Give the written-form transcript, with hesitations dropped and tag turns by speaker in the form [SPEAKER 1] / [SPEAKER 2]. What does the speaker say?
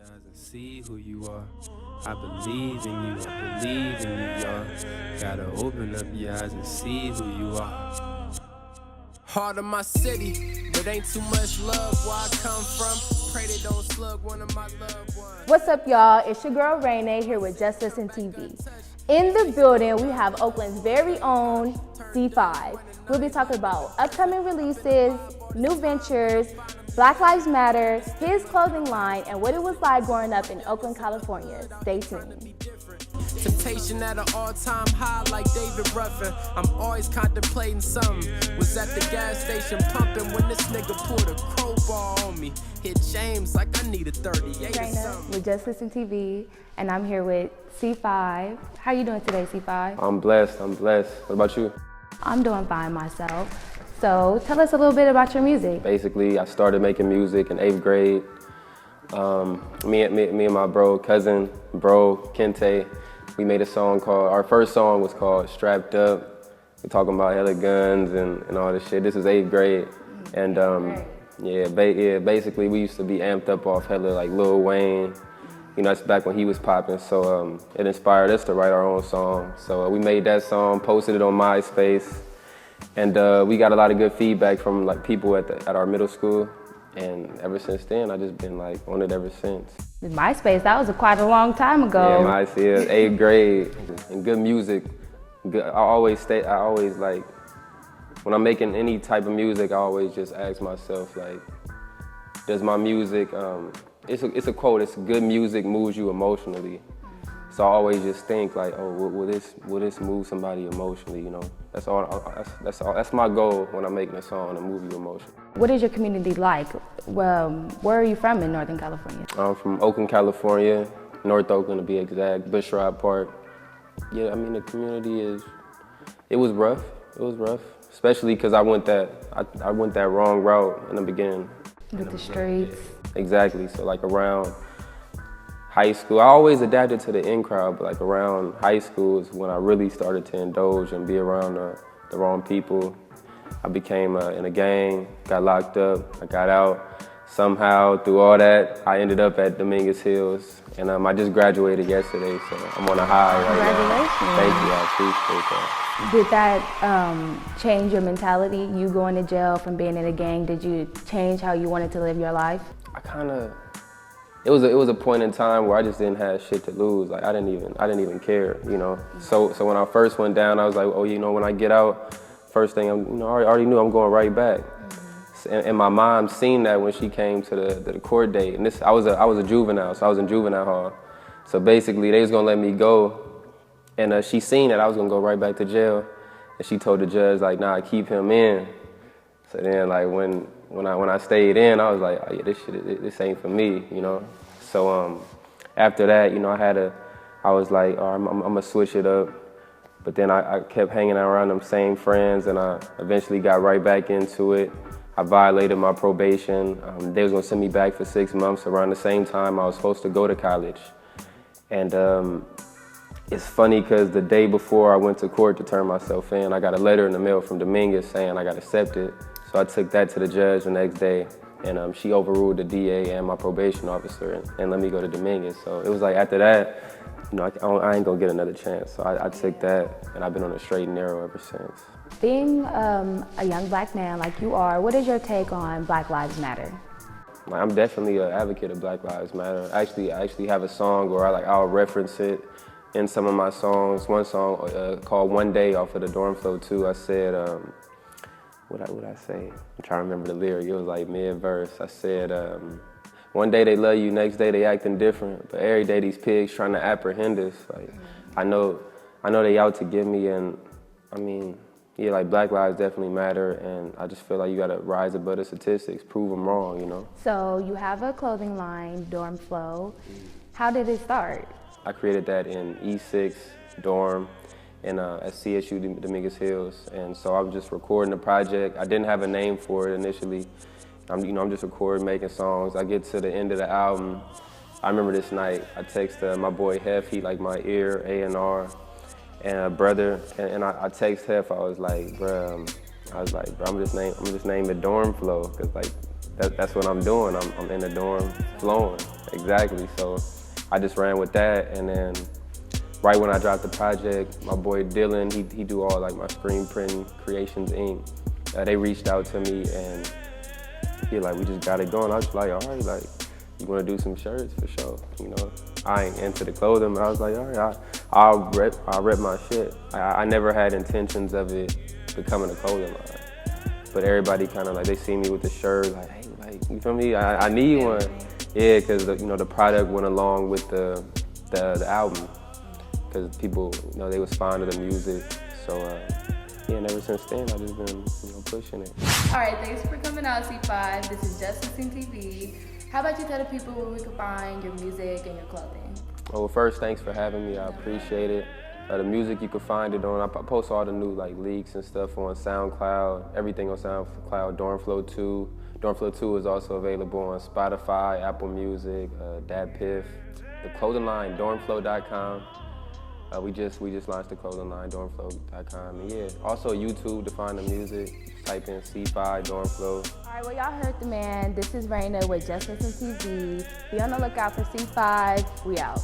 [SPEAKER 1] And see who you are. I believe in you, I believe in you, y'all. Gotta open up your eyes and see who you are. Heart of my city, but ain't too much love where I come from. Pray they don't slug one of my loved ones.
[SPEAKER 2] What's up, y'all? It's your girl Rainay here with Juslistentv. In the building, we have Oakland's very own C5. We'll be talking about upcoming releases, new ventures, Black Lives Matter, his clothing line, and what it was like growing up in Oakland, California. Stay tuned.
[SPEAKER 1] Temptation at an all-time high like David Ruffin. I'm always contemplating something. Was at the gas station pumping when this nigga pulled a crowbar on me. Hit James like I need a 38 or something.
[SPEAKER 2] With Juslistentv, and I'm here with C5. How you doing today, C5?
[SPEAKER 3] I'm blessed. What about you?
[SPEAKER 2] I'm doing fine myself. So tell us a little bit about your music.
[SPEAKER 3] Basically, I started making music in 8th grade. Me and my cousin, Kente, we made a song called, our first song was called Strapped Up. We're talking about hella guns and all this shit. This is 8th grade. And basically we used to be amped up off hella like Lil Wayne. You know, that's back when he was popping. So it inspired us to write our own song. So we made that song, posted it on MySpace. And we got a lot of good feedback from like people at our middle school. And ever since then, I just been like on it ever since.
[SPEAKER 2] MySpace, that was quite a long time ago.
[SPEAKER 3] Yeah, MySpace, 8th grade, and good music. I always like, when I'm making any type of music, I always just ask myself like, does my music, it's a quote, it's good music moves you emotionally. So I always just think like, oh, will this move somebody emotionally, you know? That's my goal when I'm making a song, to move you emotionally.
[SPEAKER 2] What is your community like? Well, where are you from in Northern California?
[SPEAKER 3] I'm from Oakland, California, North Oakland to be exact, Bushrod Park. Yeah, I mean the community it was rough, especially because I went that wrong route in the beginning.
[SPEAKER 2] With the streets.
[SPEAKER 3] Exactly, so like around high school, I always adapted to the in crowd, but like around high school is when I really started to indulge and be around the wrong people. I became in a gang, got locked up, I got out. Somehow, through all that, I ended up at Dominguez Hills, and I just graduated yesterday, so I'm on a high right now. Thank you, I appreciate that.
[SPEAKER 2] Did that change your mentality, you going to jail from being in a gang? Did you change how you wanted to live your life?
[SPEAKER 3] It was a point in time where I just didn't have shit to lose. Like I didn't even care, you know. So when I first went down, I was like, oh, you know, when I get out, first thing I already knew I'm going right back. And my mom seen that when she came to the court date. And I was a juvenile, so I was in juvenile hall. So basically, they was gonna let me go, and she seen that I was gonna go right back to jail, and she told the judge like, nah, keep him in. So then like when I stayed in, I was like, oh, yeah, this ain't for me, you know. So after that, you know, I was like, oh, I'm gonna switch it up. But then I kept hanging around them same friends, and I eventually got right back into it. I violated my probation. They was gonna send me back for 6 months around the same time I was supposed to go to college. And it's funny because the day before I went to court to turn myself in, I got a letter in the mail from Dominguez saying I got accepted. So I took that to the judge the next day, and she overruled the DA and my probation officer and let me go to Dominguez. So it was like after that, you know, I ain't gonna get another chance. So I took that, and I've been on a straight and narrow ever since.
[SPEAKER 2] Being a young black man like you are, what is your take on Black Lives Matter?
[SPEAKER 3] Like, I'm definitely an advocate of Black Lives Matter. I actually have a song where I'll reference it in some of my songs. One song called One Day off of the DormFlow 2, I said, what would I say? I'm trying to remember the lyric. It was like mid-verse. I said, one day they love you, next day they acting different, but every day these pigs trying to apprehend us. Like, I know they out to get me, and I mean, yeah, like Black lives definitely matter, and I just feel like you gotta rise above the statistics, prove them wrong, you know?
[SPEAKER 2] So you have a clothing line, DormFlow. How did it start?
[SPEAKER 3] I created that in E6 dorm at CSU Dominguez Hills, and so I was just recording the project. I didn't have a name for it initially. I'm just recording, making songs. I get to the end of the album. I remember this night, I texted my boy Hef, he like my ear, A&R, and a brother, and I text Hef, I was like, bro, I'm just name it DormFlow, cause like that's what I'm doing. I'm in the dorm flowing. Exactly. So I just ran with that, and then right when I dropped the project, my boy Dylan, he do all like my screen printing creations Inc. They reached out to me and he like, we just got it going. I was like, all right, like, you want to do some shirts for sure? You know, I ain't into the clothing, but I was like, all right, I'll rep my shit. I never had intentions of it becoming a clothing line, but everybody kind of like, they see me with the shirt, like, hey, like, you feel me? I need one. Yeah, because you know the product went along with the album, because people, you know, they was fond of the music. So yeah, and ever since then I've just been, you know, pushing it.
[SPEAKER 2] All right, thanks for coming out, C5. This is Juslistentv. How about you tell the people where we can find your music and your clothing?
[SPEAKER 3] Well, first, thanks for having me. I appreciate it. The music, you can find it on, I post all the new like leaks and stuff on SoundCloud, everything on SoundCloud, DormFlow 2. DormFlow 2 is also available on Spotify, Apple Music, DatPiff. The clothing line, DormFlow.com. We just launched the clothing line, DormFlow.com. And yeah, also YouTube to find the music. Just type in C5 DormFlow.
[SPEAKER 2] All right, well, y'all heard the man. This is Raina with Juslistentv. Be on the lookout for C5. We out.